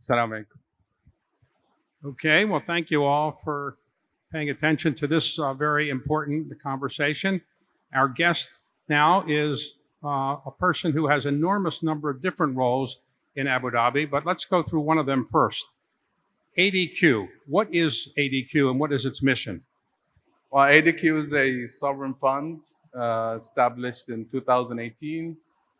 Assalamu alaikum. Okay, well, thank you all for paying attention to this very important conversation. Our guest now is a person who has enormous number of different roles in Abu Dhabi, but let's go through one of them first. ADQ. What is ADQ and what is its mission? Well, ADQ is a sovereign fund established in 2018.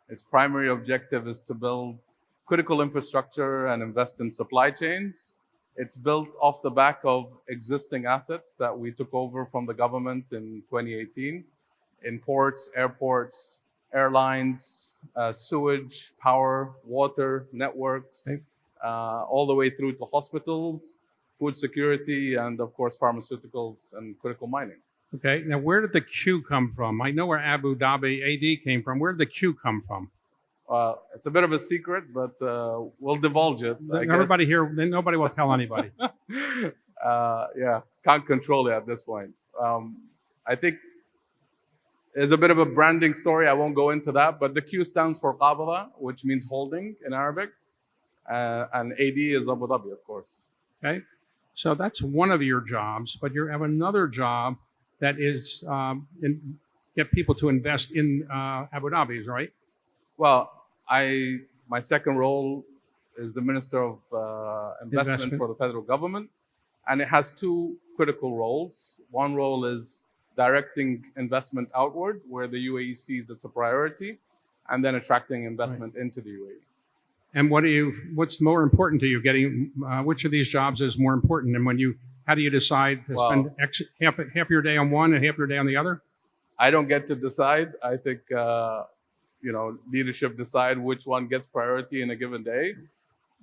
Its primary objective is to build critical infrastructure and invest in supply chains. It's built off the back of existing assets that we took over from the government in 2018 in ports, airports, airlines, sewage, power, water, networks, all the way through to hospitals, food security, and of course, pharmaceuticals and critical mining. Okay, now where did the Q come from? I know where Abu Dhabi AD came from. Where did the Q come from? It's a bit of a secret, but we'll divulge it. Everybody here, nobody will tell anybody. Yeah, can't control it at this point. I think there's a bit of a branding story. I won't go into that, but the Q stands for Qabada, which means holding in Arabic, and AD is Abu Dhabi, of course. Okay, so that's one of your jobs, but you have another job that is get people to invest in Abu Dhabi's, right? Well, my second role is the Minister of Investment for the federal government, and it has two critical roles. One role is directing investment outward, where the UAE sees it's a priority, and then attracting investment into the UAE. And what's more important to you? Getting which of these jobs is more important? And how do you decide to spend half your day on one and half your day on the other? I don't get to decide. I think leadership decide which one gets priority in a given day.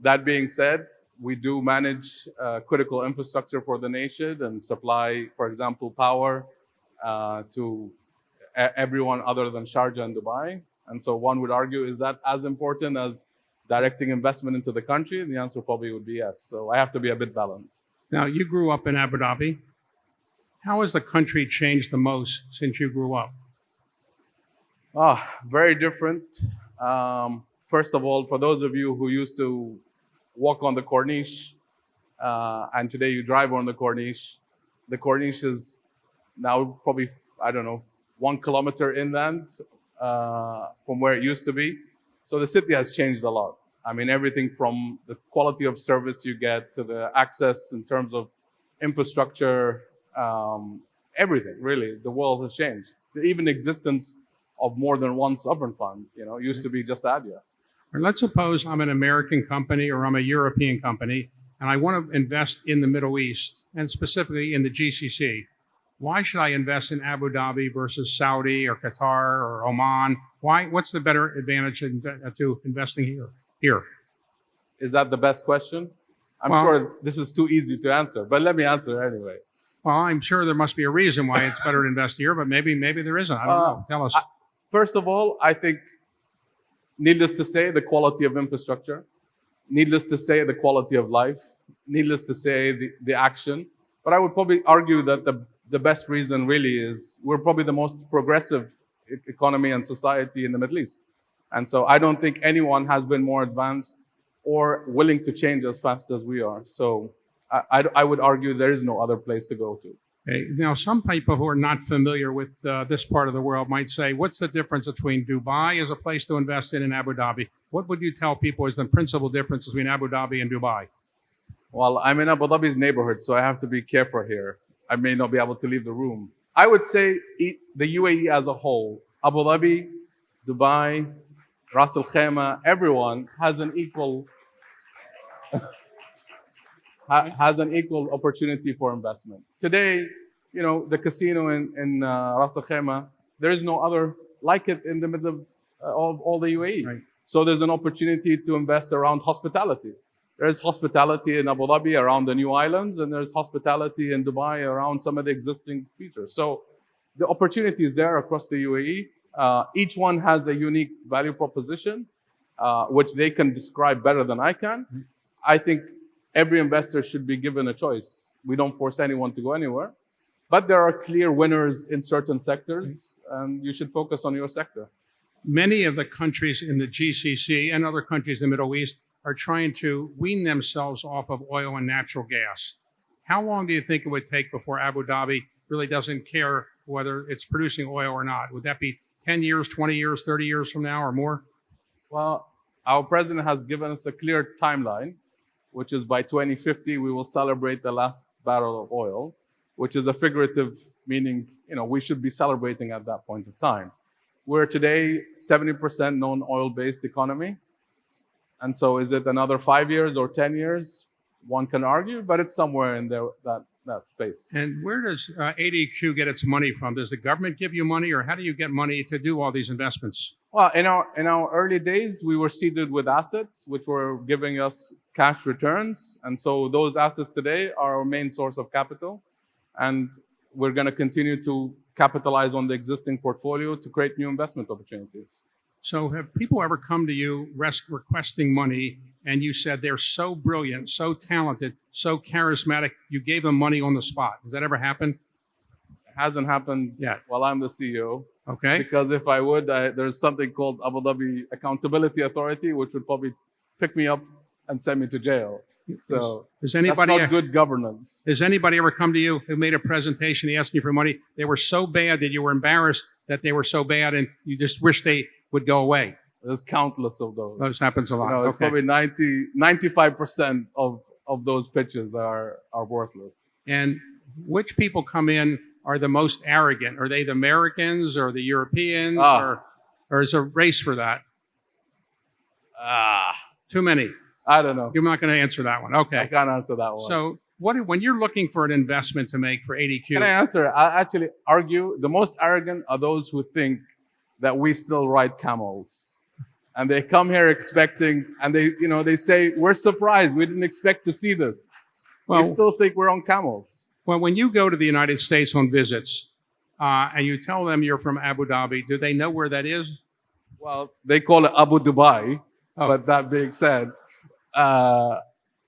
That being said, we do manage critical infrastructure for the nation and supply, for example, power to everyone other than Sharjah and Dubai. And so one would argue, is that as important as directing investment into the country? The answer probably would be yes. So I have to be a bit balanced. Now, you grew up in Abu Dhabi. How has the country changed the most since you grew up? Very different. First of all, for those of you who used to walk on the Corniche, and today you drive on the Corniche is now probably, 1 kilometer inland from where it used to be. So the city has changed a lot. I mean, everything from the quality of service you get to the access in terms of infrastructure, everything, really. The world has changed. Even existence of more than one sovereign fund, used to be just ADIA. Let's suppose I'm an American company or I'm a European company, and I want to invest in the Middle East, and specifically in the GCC. Why should I invest in Abu Dhabi versus Saudi or Qatar or Oman? What's the better advantage to investing here? Is that the best question? I'm sure this is too easy to answer, but let me answer anyway. Well, I'm sure there must be a reason why it's better to invest here, but maybe there isn't. I don't know. Tell us. First of all, I think, needless to say, the quality of infrastructure, needless to say, the quality of life, needless to say, the action. But I would probably argue that the best reason really is we're probably the most progressive economy and society in the Middle East. And so I don't think anyone has been more advanced or willing to change as fast as we are. So I would argue there is no other place to go to. Okay. Now, some people who are not familiar with this part of the world might say, what's the difference between Dubai as a place to invest in and Abu Dhabi? What would you tell people is the principal difference between Abu Dhabi and Dubai? Well, I'm in Abu Dhabi's neighborhood, so I have to be careful here. I may not be able to leave the room. I would say the UAE as a whole, Abu Dhabi, Dubai, Ras Al Khaimah, everyone has an equal opportunity for investment. Today, the casino in Ras Al Khaimah, there is no other like it in the middle of all the UAE. Right. So there's an opportunity to invest around hospitality. There's hospitality in Abu Dhabi around the new islands, and there's hospitality in Dubai around some of the existing features. So the opportunity is there across the UAE. Each one has a unique value proposition, which they can describe better than I can. Mm-hmm. I think every investor should be given a choice. We don't force anyone to go anywhere, but there are clear winners in certain sectors, and you should focus on your sector. Many of the countries in the GCC and other countries in the Middle East are trying to wean themselves off of oil and natural gas. How long do you think it would take before Abu Dhabi really doesn't care whether it's producing oil or not? Would that be 10 years, 20 years, 30 years from now or more? Well, our president has given us a clear timeline, which is by 2050, we will celebrate the last barrel of oil, which is a figurative meaning, we should be celebrating at that point of time. We're today 70% non-oil-based economy. And so is it another 5 years or 10 years? One can argue, but it's somewhere in there, that space. And where does ADQ get its money from? Does the government give you money, or how do you get money to do all these investments? Well, in our early days, we were seeded with assets, which were giving us cash returns. And so those assets today are our main source of capital. And we're going to continue to capitalize on the existing portfolio to create new investment opportunities. So have people ever come to you requesting money, and you said they're so brilliant, so talented, so charismatic, you gave them money on the spot? Has that ever happened? It hasn't happened yet while I'm the CEO. Okay. Because if I would, there's something called Abu Dhabi Accountability Authority, which would probably pick me up and send me to jail. So Does that's anybody not good governance. Has anybody ever come to you who made a presentation, they asked you for money, they were so bad that you were embarrassed that they were so bad and you just wish they would go away? There's countless of those. Those happens a lot. It's probably 95% of those pitches are worthless. And which people come in are the most arrogant? Are they the Americans or the Europeans, or is there a race for that? Too many. I don't know. You're not going to answer that one. Okay. I can't answer that one. So when you're looking for an investment to make for ADQ? Can I answer? I actually argue the most arrogant are those who think that we still ride camels. And they come here expecting, and they say, we're surprised. We didn't expect to see this. Well, we still think we're on camels. Well, when you go to the United States on visits and you tell them you're from Abu Dhabi, do they know where that is? Well, they call it Abu Dubai. But that being said,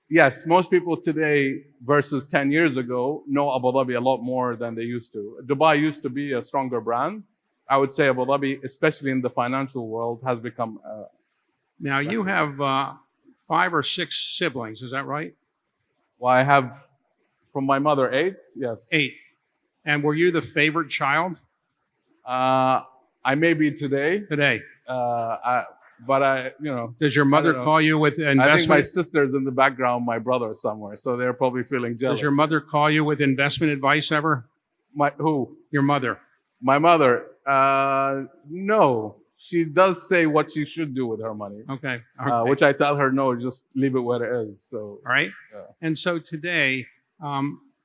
yes, most people today versus 10 years ago know Abu Dhabi a lot more than they used to. Dubai used to be a stronger brand. I would say Abu Dhabi, especially in the financial world, has become. Now, you have 5 or 6 siblings, is that right? Well, I have from my mother 8, yes. 8. And were you the favorite child? I may be today. Today. But Does your mother call you with investment? I think my sister's in the background, my brother somewhere, so they're probably feeling jealous. Does your mother call you with investment advice ever? Who? Your mother. My mother. No. She does say what she should do with her money. Okay. Which I tell her, no, just leave it where it is. So. All right. Yeah. And so today,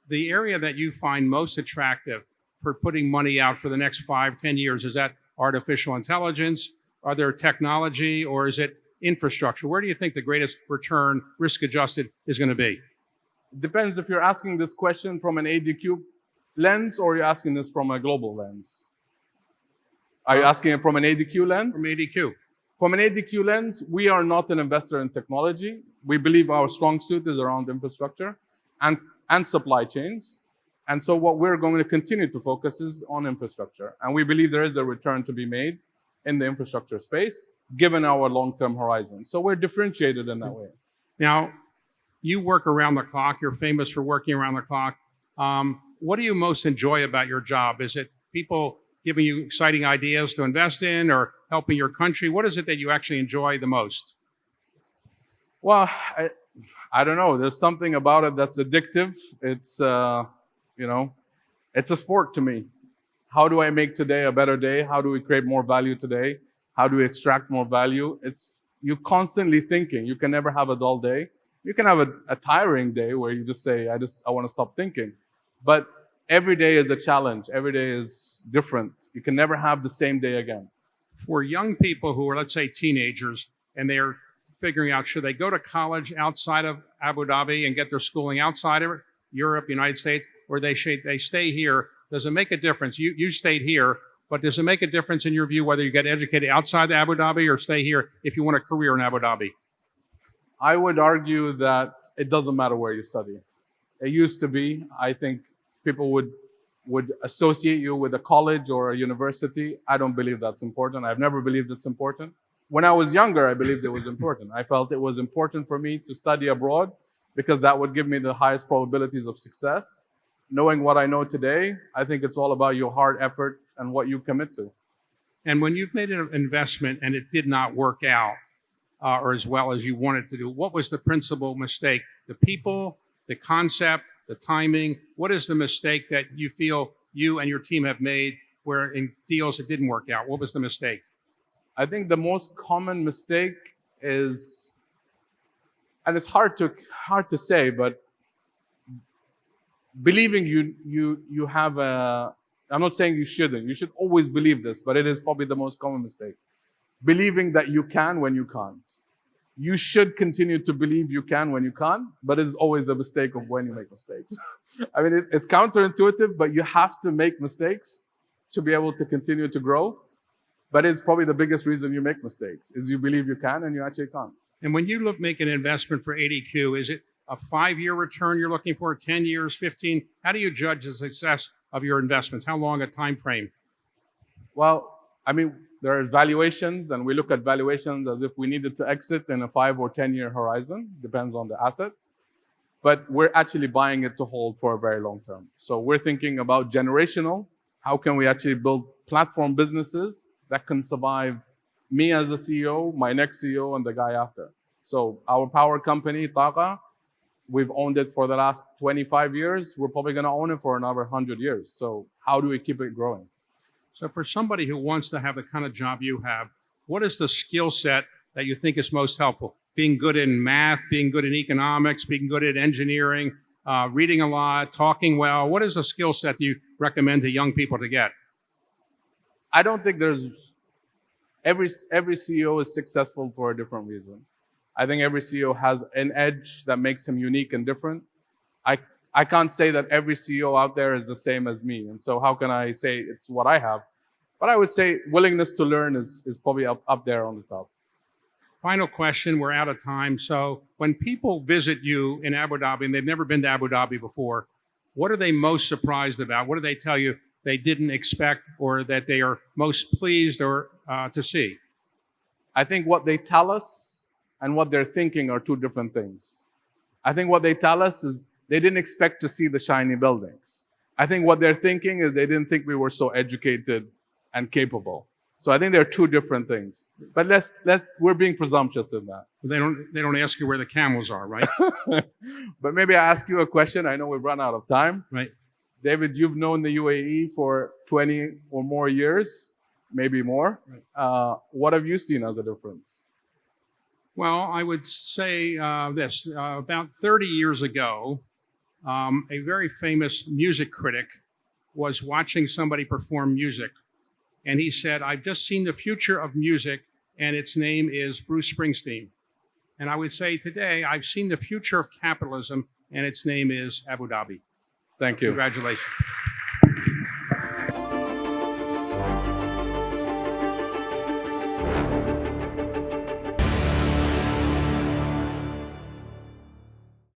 the area that you find most attractive for putting money out for the next 5, 10 years, is that artificial intelligence? Are there technology, or is it infrastructure? Where do you think the greatest return, risk adjusted, is going to be? It depends if you're asking this question from an ADQ lens or you're asking this from a global lens. Are you asking it from an ADQ lens? From ADQ. From an ADQ lens, we are not an investor in technology. We believe our strong suit is around infrastructure and supply chains. And so what we're going to continue to focus is on infrastructure. And we believe there is a return to be made in the infrastructure space, given our long-term horizon. So we're differentiated in that way. Now, you work around the clock. You're famous for working around the clock. What do you most enjoy about your job? Is it people giving you exciting ideas to invest in, or helping your country? What is it that you actually enjoy the most? Well, I don't know. There's something about it that's addictive. It's, it's a sport to me. How do I make today a better day? How do we create more value today? How do we extract more value? You're constantly thinking. You can never have a dull day. You can have a tiring day where you just say, I want to stop thinking. But every day is a challenge. Every day is different. You can never have the same day again. For young people who are, let's say, teenagers, and they're figuring out, should they go to college outside of Abu Dhabi and get their schooling outside of Europe, United States, or they stay here? Does it make a difference? You stayed here, but does it make a difference in your view whether you get educated outside Abu Dhabi or stay here if you want a career in Abu Dhabi? I would argue that it doesn't matter where you study. It used to be. I think people would associate you with a college or a university. I don't believe that's important. I've never believed it's important. when I was younger, I believed it was important. I felt it was important for me to study abroad because that would give me the highest probabilities of success. Knowing what I know today, I think it's all about your hard effort and what you commit to. And when you've made an investment and it did not work out or as well as you wanted to do, what was the principal mistake? The people, the concept, the timing? What is the mistake that you feel you and your team have made where in deals it didn't work out? What was the mistake? I think the most common mistake is, and it's hard to say, but believing you have a. I'm not saying you shouldn't. You should always believe this, but it is probably the most common mistake. Believing that you can when you can't. You should continue to believe you can when you can't, but it's always the mistake of when you make mistakes. I mean, it's counterintuitive, but you have to make mistakes to be able to continue to grow. But it's probably the biggest reason you make mistakes is you believe you can and you actually can't. And when you make an investment for ADQ, is it a 5-year return you're looking for, 10 years, 15? How do you judge the success of your investments? How long a time frame? Well, I mean, there are valuations, and we look at valuations as if we needed to exit in a 5 or 10-year horizon, depends on the asset. But we're actually buying it to hold for a very long term. So we're thinking about generational. How can we actually build platform businesses that can survive me as a CEO, my next CEO, and the guy after? So our power company, Taqa, we've owned it for the last 25 years. We're probably going to own it for another 100 years. So how do we keep it growing? So for somebody who wants to have the kind of job you have, what is the skill set that you think is most helpful? Being good in math, being good in economics, being good at engineering, reading a lot, talking well. What is the skill set that you recommend to young people to get? I don't think there's every CEO is successful for a different reason. I think every CEO has an edge that makes him unique and different. I can't say that every CEO out there is the same as me. And so how can I say it's what I have? But I would say willingness to learn is probably up there on the top. Final question, we're out of time. So when people visit you in Abu Dhabi and they've never been to Abu Dhabi before, what are they most surprised about? What do they tell you they didn't expect or that they are most pleased or to see? I think what they tell us and what they're thinking are two different things. I think what they tell us is they didn't expect to see the shiny buildings. I think what they're thinking is they didn't think we were so educated and capable. So I think they're two different things. But we're being presumptuous in that. They don't ask you where the camels are, right? But maybe I ask you a question. I know we've run out of time. Right. David, you've known the UAE for 20 or more years, maybe more. Right. What have you seen as a difference? Well, I would say this. About 30 years ago, a very famous music critic was watching somebody perform music. And he said, I've just seen the future of music, and its name is Bruce Springsteen. And I would say today, I've seen the future of capitalism, and its name is Abu Dhabi. Thank you. Congratulations.